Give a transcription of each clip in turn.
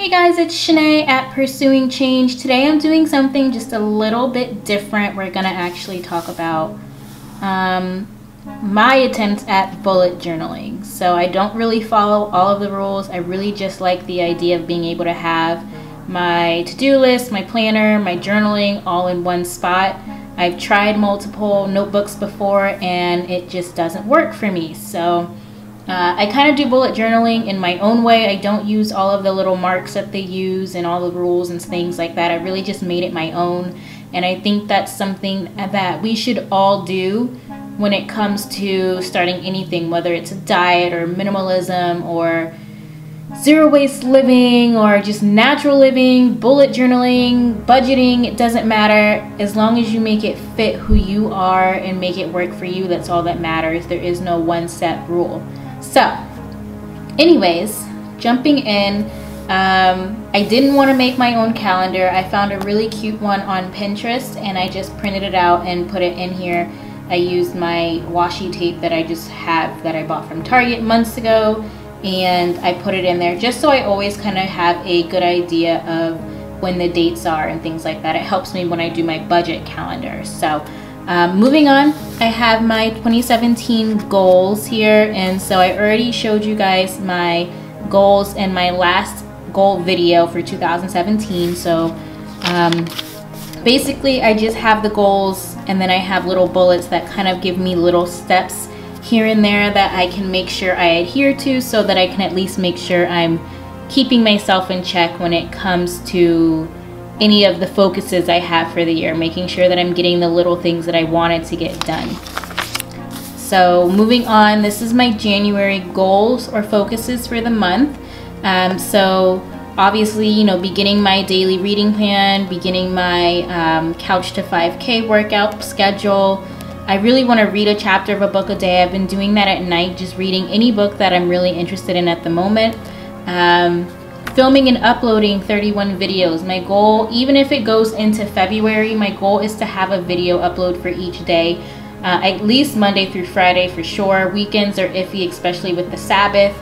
Hey guys, it's Shanae at Pursuing Change. Today I'm doing something just a little bit different. We're gonna actually talk about my attempt at bullet journaling. So I don't really follow all of the rules. I really just like the idea of being able to have my to-do list, my planner, my journaling all in one spot. I've tried multiple notebooks before and it just doesn't work for me. So I kind of do bullet journaling in my own way. I don't use all of the little marks that they use and all the rules and things like that. I really just made it my own. And I think that's something that we should all do when it comes to starting anything, whether it's a diet or minimalism or zero waste living or just natural living, bullet journaling, budgeting. It doesn't matter. As long as you make it fit who you are and make it work for you, that's all that matters. There is no one set rule. So anyways, jumping in, I didn't want to make my own calendar. I found a really cute one on Pinterest and I just printed it out and put it in here. I used my washi tape that I just have that I bought from Target months ago, and I put it in there just so I always kind of have a good idea of when the dates are and things like that. It helps me when I do my budget calendar. So moving on, I have my 2017 goals here, and so I already showed you guys my goals in my last goal video for 2017. So basically I just have the goals and then I have little bullets that kind of give me little steps here and there that I can make sure I adhere to, so that I can at least make sure I'm keeping myself in check when it comes to any of the focuses I have for the year, making sure that I'm getting the little things that I wanted to get done. So moving on, this is my January goals or focuses for the month. So obviously, you know, beginning my daily reading plan, beginning my Couch to 5K workout schedule. I really want to read a chapter of a book a day. I've been doing that at night, just reading any book that I'm really interested in at the moment. Filming and uploading 31 videos. My goal, even if it goes into February, my goal is to have a video upload for each day, at least Monday through Friday for sure. Weekends are iffy, especially with the Sabbath,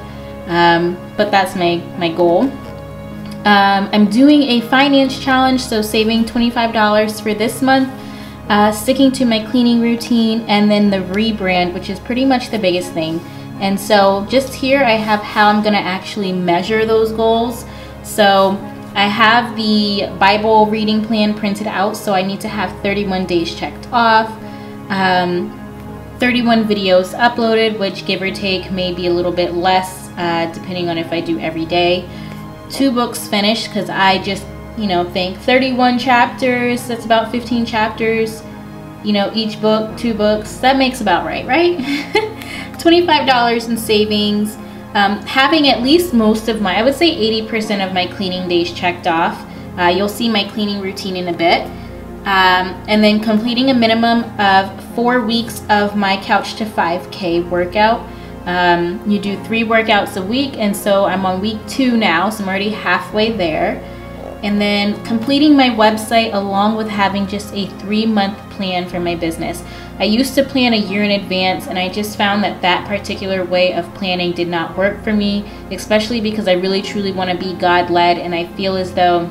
but that's my goal. I'm doing a finance challenge, so saving $25 for this month, sticking to my cleaning routine, and then the rebrand, which is pretty much the biggest thing. And so just here I have how I'm going to actually measure those goals. So I have the Bible reading plan printed out, so I need to have 31 days checked off, 31 videos uploaded, which give or take maybe a little bit less depending on if I do every day. 2 books finished, because I just, you know, think 31 chapters, that's about 15 chapters, you know, each book, 2 books, that makes about right? $25 in savings, having at least most of my, I would say 80% of my cleaning days checked off. You'll see my cleaning routine in a bit. And then completing a minimum of 4 weeks of my Couch to 5K workout. You do 3 workouts a week, and so I'm on week 2 now, so I'm already halfway there. And then completing my website, along with having just a 3-month plan for my business. I used to plan a year in advance, and I just found that that particular way of planning did not work for me, especially because I really truly want to be God-led, and I feel as though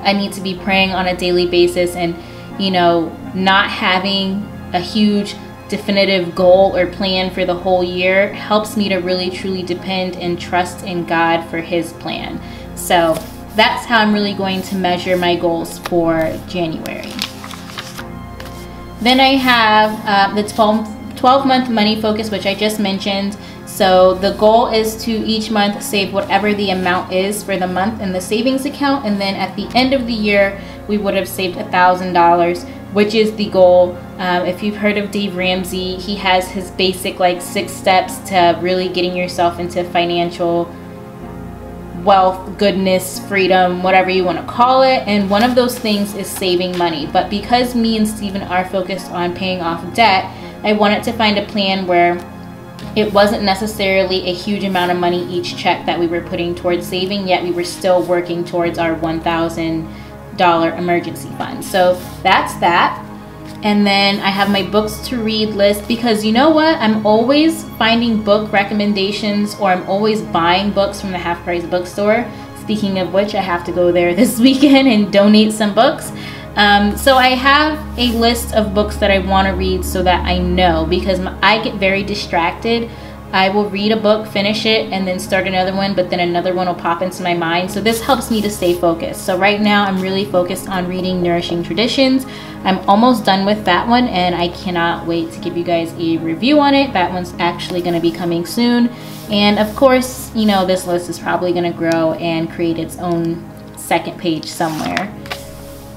I need to be praying on a daily basis, and, you know, not having a huge definitive goal or plan for the whole year helps me to really truly depend and trust in God for His plan. So that's how I'm really going to measure my goals for January. Then I have the 12-month money focus, which I just mentioned. So the goal is to each month save whatever the amount is for the month in the savings account, and then at the end of the year we would have saved $1,000, which is the goal. If you've heard of Dave Ramsey, he has his basic like 6 steps to really getting yourself into financial wealth, goodness, freedom, whatever you want to call it, and one of those things is saving money. But because me and Steven are focused on paying off debt, I wanted to find a plan where it wasn't necessarily a huge amount of money each check that we were putting towards saving, yet we were still working towards our $1,000 emergency fund. So that's that. And then I have my books to read list, because you know what? I'm always finding book recommendations, or I'm always buying books from the Half Price bookstore. Speaking of which, I have to go there this weekend and donate some books. So I have a list of books that I want to read so that I know, because I get very distracted. I will read a book, finish it, and then start another one, but then another one will pop into my mind. So this helps me to stay focused. So right now I'm really focused on reading Nourishing Traditions. I'm almost done with that one, and I cannot wait to give you guys a review on it. That one's actually going to be coming soon. And of course, you know, this list is probably going to grow and create its own second page somewhere.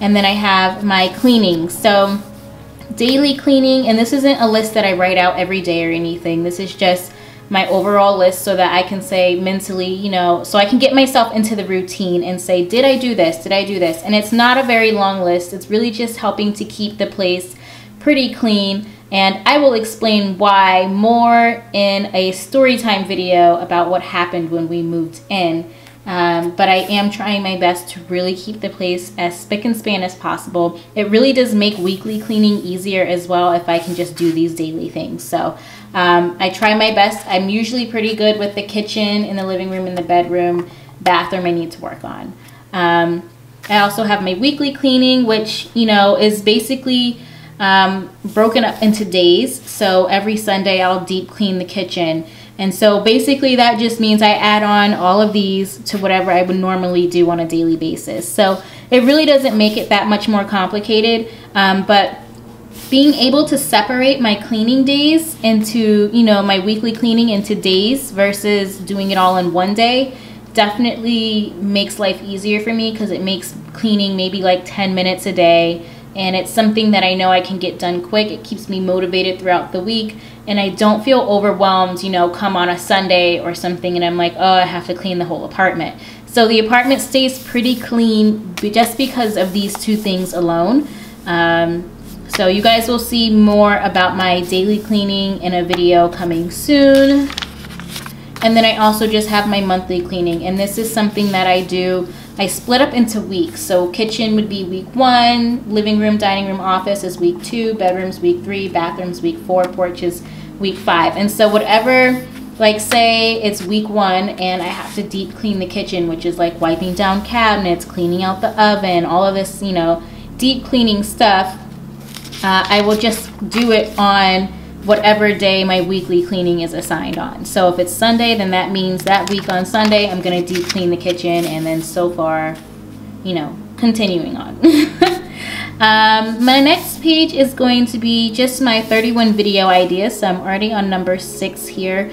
And then I have my cleaning. So daily cleaning, and this isn't a list that I write out every day or anything. This is just my overall list so that I can say mentally, you know, so I can get myself into the routine and say, did I do this? Did I do this? And it's not a very long list. It's really just helping to keep the place pretty clean. And I will explain why more in a story time video about what happened when we moved in. But I am trying my best to really keep the place as spick and span as possible. It really does make weekly cleaning easier as well if I can just do these daily things. So I try my best. I'm usually pretty good with the kitchen, in the living room, in the bedroom. Bathroom I need to work on. I also have my weekly cleaning, which, you know, is basically broken up into days. So every Sunday I'll deep clean the kitchen. And so basically that just means I add on all of these to whatever I would normally do on a daily basis. So it really doesn't make it that much more complicated, but being able to separate my cleaning days into, you know, my weekly cleaning into days versus doing it all in one day definitely makes life easier for me, because it makes cleaning maybe like 10 minutes a day. And it's something that I know I can get done quick. It keeps me motivated throughout the week. And I don't feel overwhelmed, you know, come on a Sunday or something and I'm like, oh, I have to clean the whole apartment. So the apartment stays pretty clean just because of these two things alone. So you guys will see more about my daily cleaning in a video coming soon. And then I also just have my monthly cleaning. And this is something that I do. I split up into weeks. So kitchen would be week 1, living room, dining room, office is week 2, bedrooms week 3, bathrooms week 4, porches week 5. And so whatever, like say it's week 1 and I have to deep clean the kitchen, which is like wiping down cabinets, cleaning out the oven, all of this, you know, deep cleaning stuff, I will just do it on whatever day my weekly cleaning is assigned on. So if it's Sunday, then that means that week on Sunday I'm gonna deep clean the kitchen, and then so far, you know, continuing on. My next page is going to be just my 31 video ideas. So I'm already on number 6 here,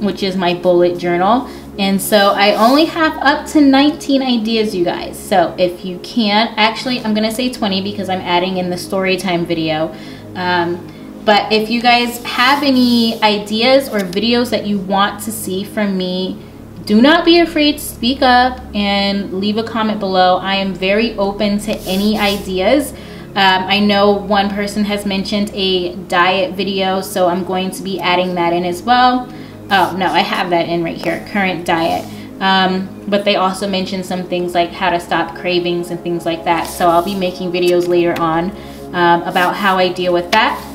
which is my bullet journal. And so I only have up to 19 ideas, you guys. So if you can, actually I'm gonna say 20 because I'm adding in the story time video. But if you guys have any ideas or videos that you want to see from me, do not be afraid to speak up and leave a comment below. I am very open to any ideas. I know one person has mentioned a diet video, so I'm going to be adding that in as well. Oh, no, I have that in right here, current diet. But they also mentioned some things like how to stop cravings and things like that. So I'll be making videos later on about how I deal with that.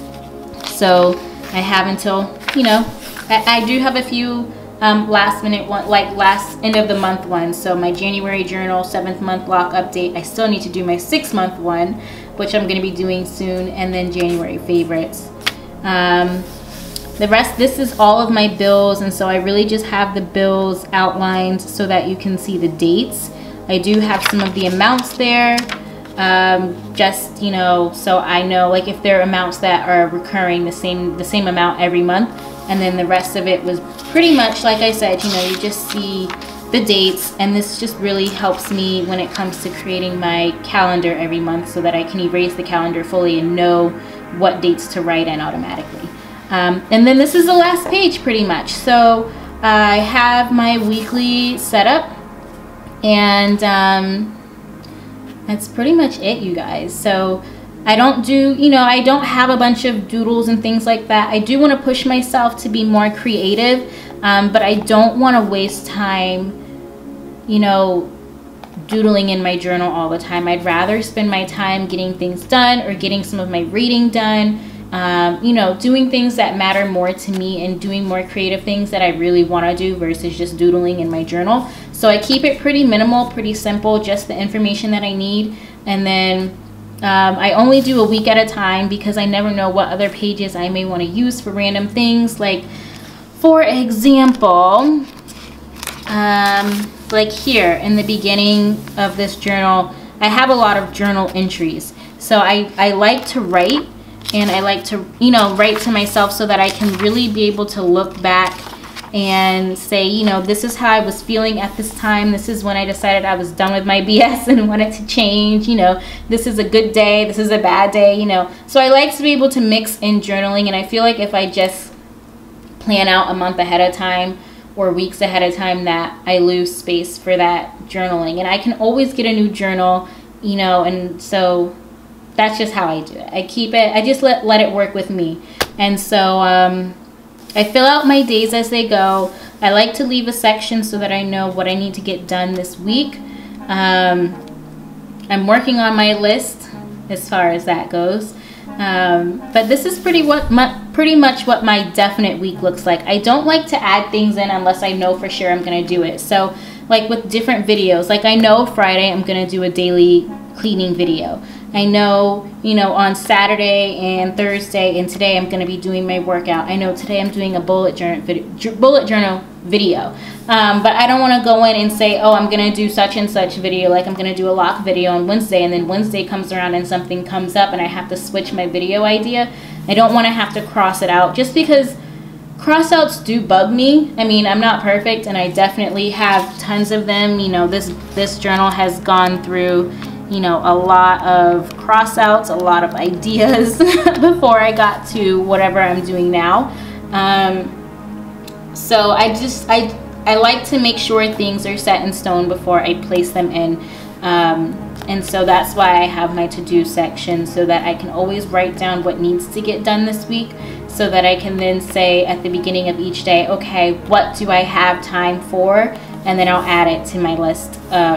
So I have until, you know, I do have a few last minute one, like last end of the month ones. So my January journal, 7th month block update. I still need to do my 6th month one, which I'm going to be doing soon, and then January favorites. The rest, this is all of my bills, and so I really just have the bills outlined so that you can see the dates. I do have some of the amounts there. Just, you know, so I know like if there are amounts that are recurring the same amount every month, and then the rest of it was pretty much like I said, you know, you just see the dates, and this just really helps me when it comes to creating my calendar every month so that I can erase the calendar fully and know what dates to write in automatically. And then this is the last page pretty much. So I have my weekly setup, and that's pretty much it, you guys. So I don't do, you know, I don't have a bunch of doodles and things like that. I do want to push myself to be more creative, but I don't want to waste time, you know, doodling in my journal all the time. I'd rather spend my time getting things done or getting some of my reading done, you know, doing things that matter more to me and doing more creative things that I really want to do versus just doodling in my journal. So I keep it pretty minimal, pretty simple, just the information that I need. And then I only do a week at a time because I never know what other pages I may want to use for random things. Like, for example, like here in the beginning of this journal, I have a lot of journal entries. So I like to write, and I like to, you know, write to myself so that I can really be able to look back and say, you know, this is how I was feeling at this time. This is when I decided I was done with my BS and wanted to change. You know, this is a good day. This is a bad day, you know. So I like to be able to mix in journaling, and I feel like if I just plan out a month ahead of time or weeks ahead of time, that I lose space for that journaling. And I can always get a new journal, you know, and so that's just how I do it. I keep it, I just let it work with me. And so I fill out my days as they go. I like to leave a section so that I know what I need to get done this week. I'm working on my list as far as that goes. But this is pretty much what my definite week looks like. I don't like to add things in unless I know for sure I'm going to do it. So like with different videos, like I know Friday I'm going to do a daily cleaning video. I know, you know, on Saturday and Thursday and today I'm going to be doing my workout. I know today I'm doing a bullet journal video. But I don't want to go in and say, oh, I'm going to do such and such video, like I'm going to do a lock video on Wednesday, and then Wednesday comes around and something comes up and I have to switch my video idea. I don't want to have to cross it out, just because crossouts do bug me. I mean, I'm not perfect, and I definitely have tons of them. You know, this journal has gone through, you know, a lot of crossouts, a lot of ideas before I got to whatever I'm doing now. So I like to make sure things are set in stone before I place them in. And so that's why I have my to-do section, so that I can always write down what needs to get done this week, so that I can then say at the beginning of each day, okay, what do I have time for? And then I'll add it to my list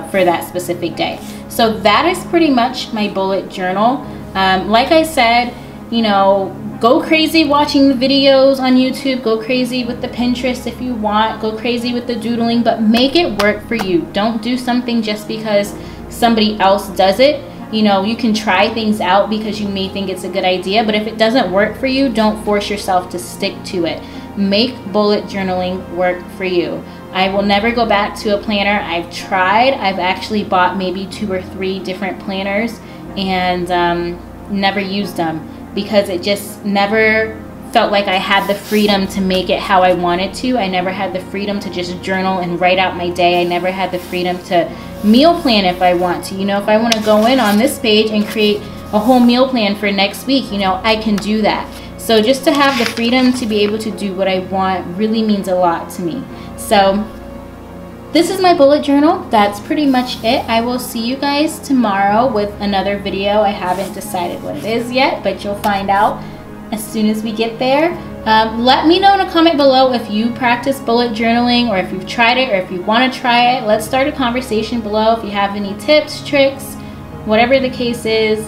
for that specific day. So that is pretty much my bullet journal. Like I said, you know, go crazy watching the videos on YouTube. Go crazy with the Pinterest if you want. Go crazy with the doodling, but make it work for you. Don't do something just because somebody else does it. You know, you can try things out because you may think it's a good idea, but if it doesn't work for you, don't force yourself to stick to it. Make bullet journaling work for you. I will never go back to a planner. I've tried. I've actually bought maybe 2 or 3 different planners and never used them, because it just never felt like I had the freedom to make it how I wanted to. I never had the freedom to just journal and write out my day. I never had the freedom to meal plan if I want to. You know, if I want to go in on this page and create a whole meal plan for next week, you know, I can do that. So just to have the freedom to be able to do what I want really means a lot to me. So this is my bullet journal. That's pretty much it. I will see you guys tomorrow with another video. I haven't decided what it is yet, but you'll find out as soon as we get there. Let me know in a comment below if you practice bullet journaling, or if you've tried it, or if you want to try it. Let's start a conversation below. If you have any tips, tricks, whatever the case is,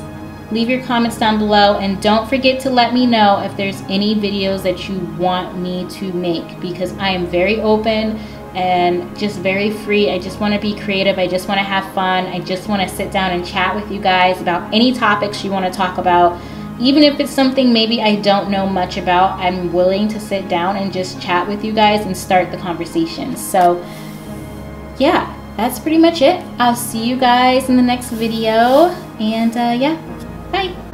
leave your comments down below, and don't forget to let me know if there's any videos that you want me to make, because I am very open and just very free. I just want to be creative. I just want to have fun. I just want to sit down and chat with you guys about any topics you want to talk about. Even if it's something maybe I don't know much about, I'm willing to sit down and just chat with you guys and start the conversation. So yeah, that's pretty much it. I'll see you guys in the next video, and yeah, bye.